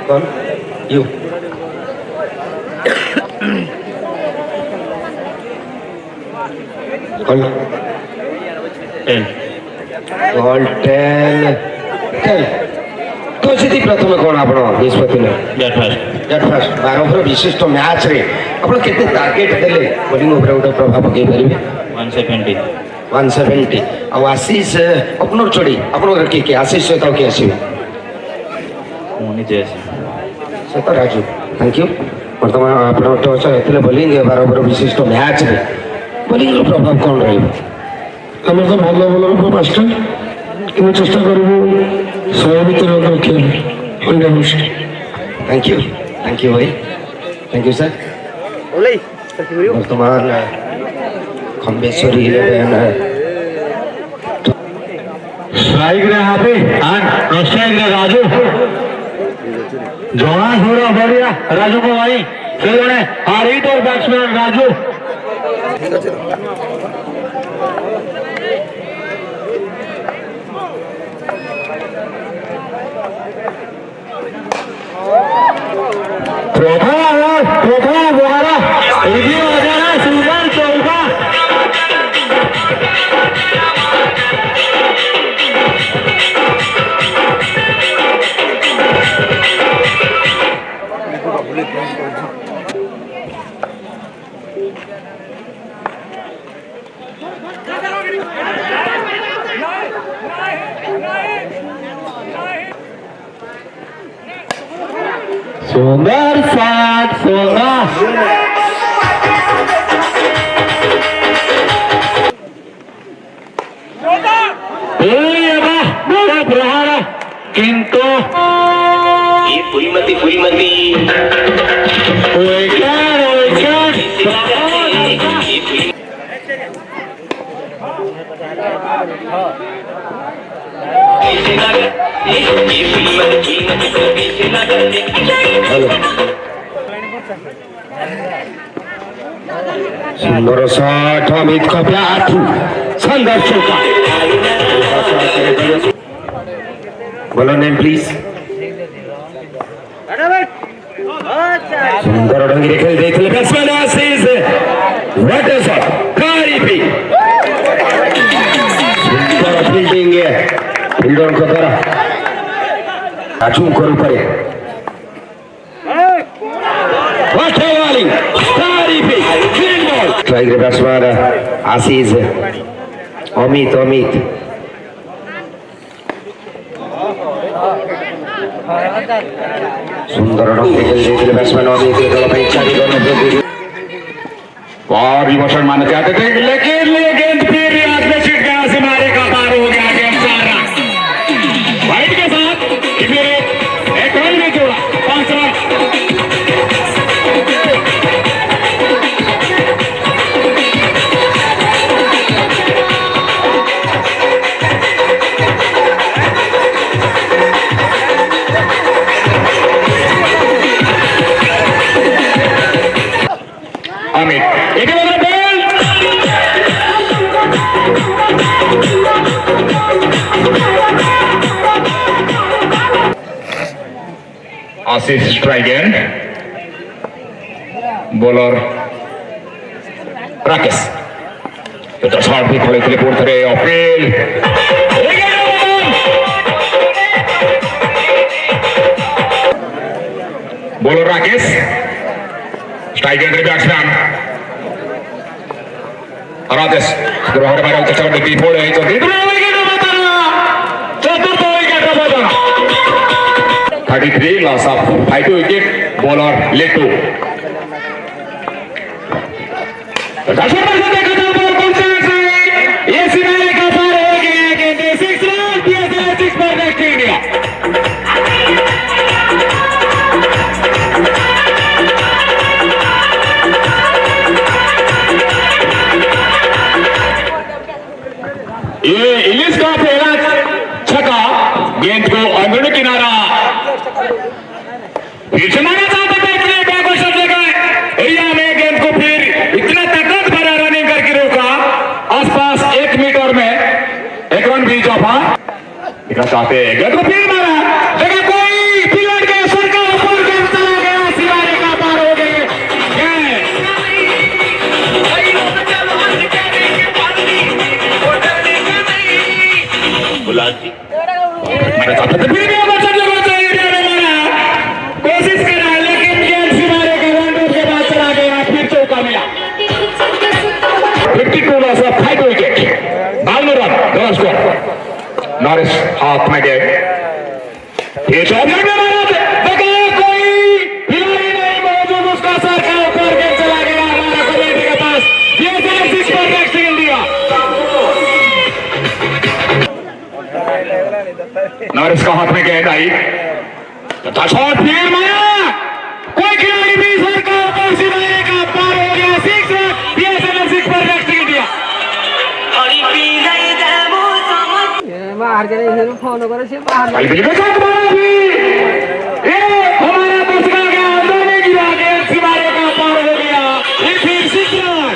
कौन? यू। कौन? 10 तो जी प्रथम कौन आप निष्पत्ति फास्ट 12 ओवर विशिष्ट मैच रे आप टार्गेट देले बोलिंग उपर गोटे प्रभाव पकई पारे 170 आशीष ओपनर चढ़ी आप किए आशीष सहित किए आसवे से तो राजू थैंक यू बर्तमान आप बोलिंग 12 ओवर विशिष्ट मैच रे बोलिंग प्रभाव कौन रही आम तो भल बोलर पाँचटा कि चेष्टा करूँ 100 भर रखिए 100%। थैंक यू भाई थैंक यू सर वर्तमान खंबेश्वरी 11 स्ट्राइक रे हापी एंड नो स्ट्राइक रे राजू जोड़ा थोड़ा बढ़िया राजू को भाई से जने हारी तो बैट्समैन राजू सुंदर साथ सोना बड़ा प्रहार किंतु फुलमती सुंदर शॉट अमित का प्यार सुंदर चौका बोलो नेम प्लीज सुंदर ढंग खेल देखले batsman Ashish what a shot कारी भी सुंदर फील्डिंग है फील्डर को द्वारा राजू को ऊपर व्हाट अ बॉलिंग कारी भी फील्ड बॉल स्ट्राइक रे बैट्समैन आशीष अमित सुंदर ढंग खेल देखले बैट्समैन अमित दल पे 4 रन और इमोशन मान के आते थे लेकिन ये गेंद फिर हाथ में छिट गया से मारे का पार हो गया गेंद 4 रन वाइड के साथ फिर एक रन में जोड़ा 5 रन अमित एक आशीष स्ट्राइक एंड बॉलर राकेश तो शॉट भी पड़े थे पूरे appeal bowler Rakesh strike and batsman Rakesh ग्रहण मारे चेष्टा करते पड़े चतुर्थ wicket 33 loss of 5 wicket bowler Letu ये इलिस का पहला छक्का गेंद को अंदरूनी किनारा फिर से मारा था बैकवर्ड जगह एरिया में गेंद को फिर इतना ताकत भरा रनिंग करके रोका आसपास 1 मीटर में 1 रन भी जमा चाहते गेंद को फिर मारा जगह कोई फील्डर के सर का नॉरिस हाथ में गए ये चौधरी में मारा देखिए कोई खिलाड़ी नहीं मौजूद उसका सर का ऊपर के चला गया हमारा कमेटी के पास ये सिक्स पर नेक्स्ट इंडिया नॉरिस का हाथ में गेंद आई तथा शॉट फिर मारा कोई खिलाड़ी भी सर का ऊपर सीमारे का पार हो गया सिक्स बीएसएनएल सिक्स पर नेक्स्ट इंडिया बिल्कुल साथ मारा भी ये हमारा दर्शकों के अंदर में गिरा गेंद सीमारे का पार हो गया ये फिर six run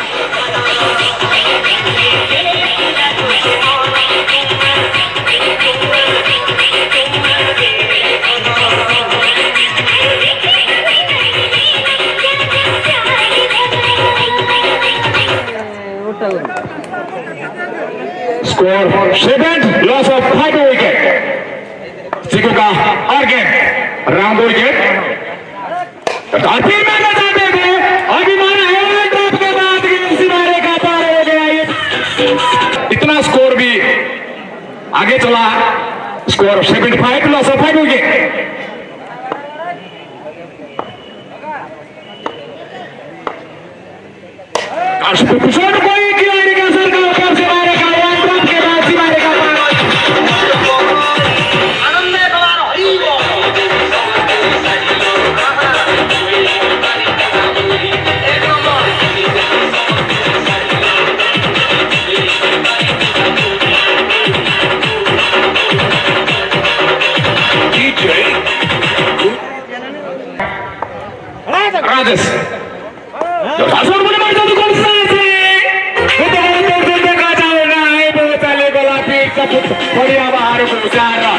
score 7 loss of 5 wicket सिक्को का और गेंद राउंड विकेट फिर मैच चाहते थे अभी मारा है ड्रॉप के बाद गेंद सितारे का पार हो गया ये इतना स्कोर भी आगे चला score 75 loss of 5 wicket shot कोई खिलाड़ी का सर का ऊपर से मारेगा वन ड्रॉप के बाद से मारेगा राजेश बढ़िया बाहर गुजारा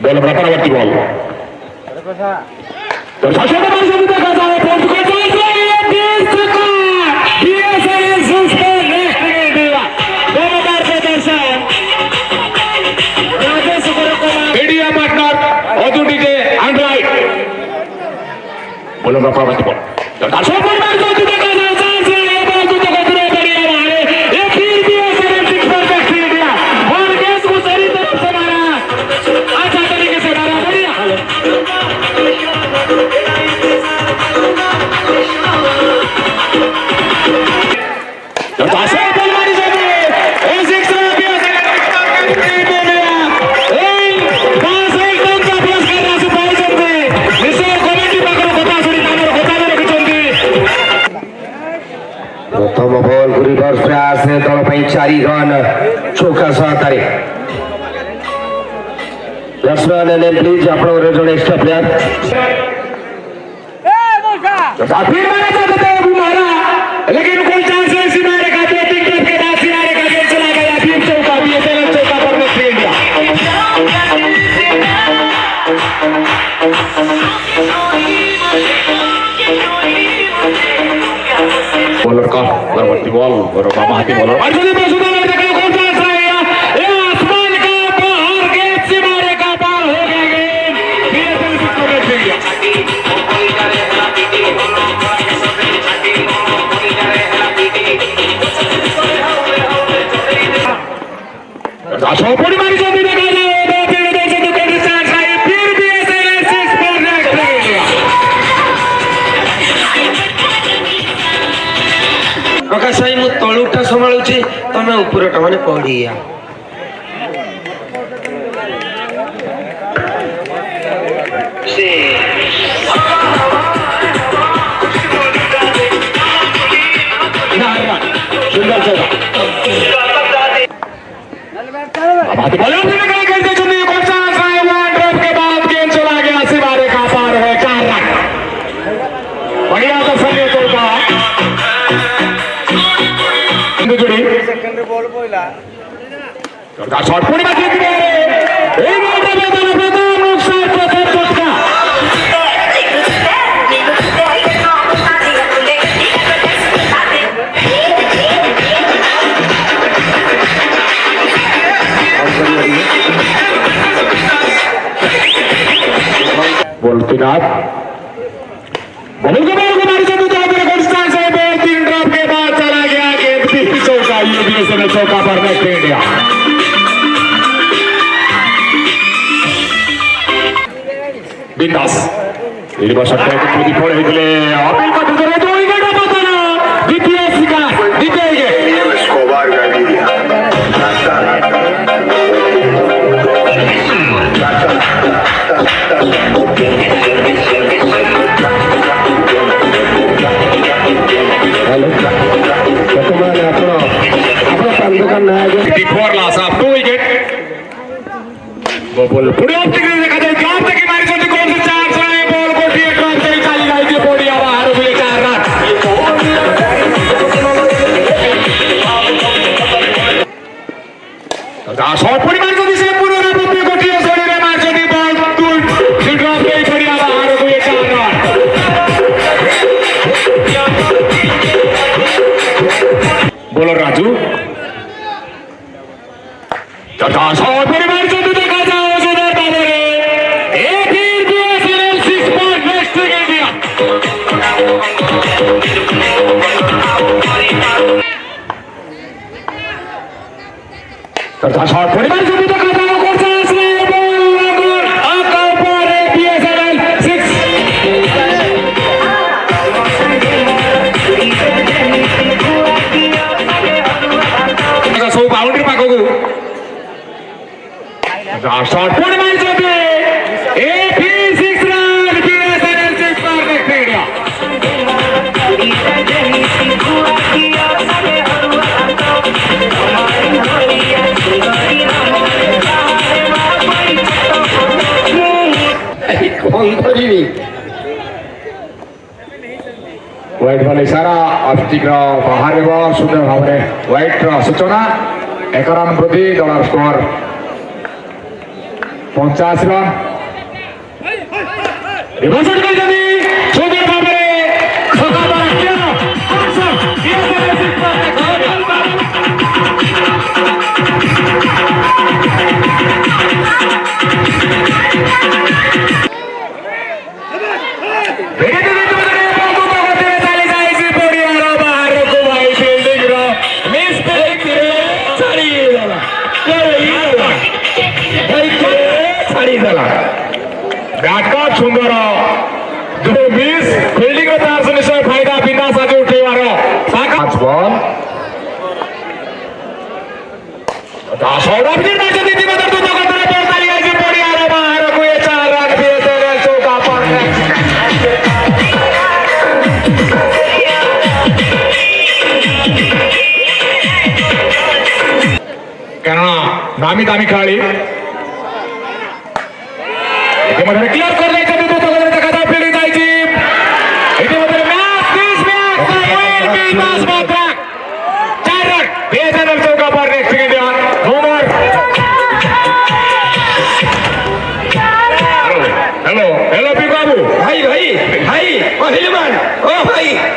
बॉल बड़ा परवर्ती बॉल बोलो बापा मत बोल दर्शकों को मार दो तू देखा ना चांस है ये बॉल तू तो कतरे बढ़िया मारे ये फिर भी ऐसे सिक्स पर बैक से दिया और गेंद को सही तरफ से मारा अच्छा तरीके से मारा बढ़िया दर्शकों बॉल मारी जाती है ये सिक्स रन भी ऐसे दे दिया ए पास एक रन का प्लस कर रहा सुपारी चलते इसे कमेटी पकड़ो प्रथम बॉल को रिवर्स प्रयास ने दल पर 4 रन चौका सहकारी बैट्समैन ने प्लीज आपन जन एक्स्ट्रा प्लेयर फिर मारा चाहते थे अभी मारा लेकिन कोई चांस नहीं सितारे का बैटिंग टीम के बाद सितारे का गेंद चला गया फिर चौका बीएसएनएल चौका पर नेक्स्ट इंडिया बॉलर का बराबर बॉल और महाती बॉलर और जल्दी में सुधा ने देखा कौन सा आंसर आया ये आसमान का बाहर गेंद सितारे का पार हो गया गेंद बीएसएनएल सिक्स को नेक्स्ट इंडिया चौपड़ी मारी जाती देखा जाए दो तीन दो से दुकान स्टार्ट आई फिर भी ऐसे सिक्स पर नेक्स्ट इंडिया प्रकाश भाई मु तलुटा संभालुची तमे ऊपरटा माने पड़िया सुंदर चौका अब बॉलर ने निकाल कर दे चुनी कौन सा आंसर है वन ड्रॉप के बाद गेंद चला गया सितारे का पार है 4 रन बढ़िया दर्शन ये चौका जुड़ी सेकंड बॉल पहिला शॉट पूरी बात की ए बॉल रे मैदान प्रथम नुकसान प्रथम चौका बोलतीनाथ बॉलिंग को मारी से दूसरा मेरे गुस्सा से बॉल 3 ड्रॉप के बाद चला गया गेंद भी चौका ये बीएसएनएल चौका पर नेक्स्ट इंडिया बिंदास निर्वाचन प्रति पड़े होते अपील करते दो विकेट पतन द्वितीय शिकार द्वितीय विकेट Escobar Gaviria. ହ୍ୟାଲୋ ବର୍ତ୍ତମାନ ଆପଣ ପାନ ଦୋକାନ ନା ଆଜ୍ଞା 54 लास आप 2 विकेट बॉल पुढे ऑप्टिक देखा जाए जॉब तक मारी चलती कौन से 4 चलाए बॉल को डी ड्रॉप से चली गई थी बोडिया बाहर हुए 4 रन शॉट पूरी मारी चलती से पूरे रन को डी सोडी रे मार चलती बॉल दूर डी ड्रॉप से बोडिया बाहर हुए 4 रन बोलो राजू तथा शॉट पूरी मारी चलती देखा जाओ सुधर बाबू रे एक ही बीएसएनएल 6 पॉइंट नेक्स्ट इंडिया तथा शॉट पूरी मारी चलती देखा जाओ कौन सा असली बॉल लगोर आका पर बीएसएनएल 6 सो बाउंड्री पाखକୁ शॉट पूरी मारी चलती एक ही 6 रन बीएसएनएल 6 पर नेक्स्ट इंडिया କଣ କରିବି व्हाइट बॉल इशारा ऑप्टिक बाहर सुंदर भाव में व्हाइट सूचना 1 रन प्रति दल स्कोर 50 रन रिवर्सल करते सुंदर भाव में छक्का मारा किया बैट का सुंदर जो मिस फील्डिंग तार से निश्चय फायदा बिना साजे उठेवार 5 बॉल सौरभ जी मैच जीती मदर तो कतरे पर ताली आई पड़ी आ रहा बाहर को ये 4 रन बीएसएनएल चौका पर कारण नामी दामी खेळी इतिमध्ये क्लियर कर द्यायचं तो तो देखा था फील्डिंग जायची इतिमध्ये मॅच दिस मॅच विन पास मात्र 4 रन बीएसएनएल चौका पर नेक्स्ट इंडिया होमर हेलो हेलो पी बाबू ଭାଇ ଭାଇ ଭାଇ କହିଲି ମା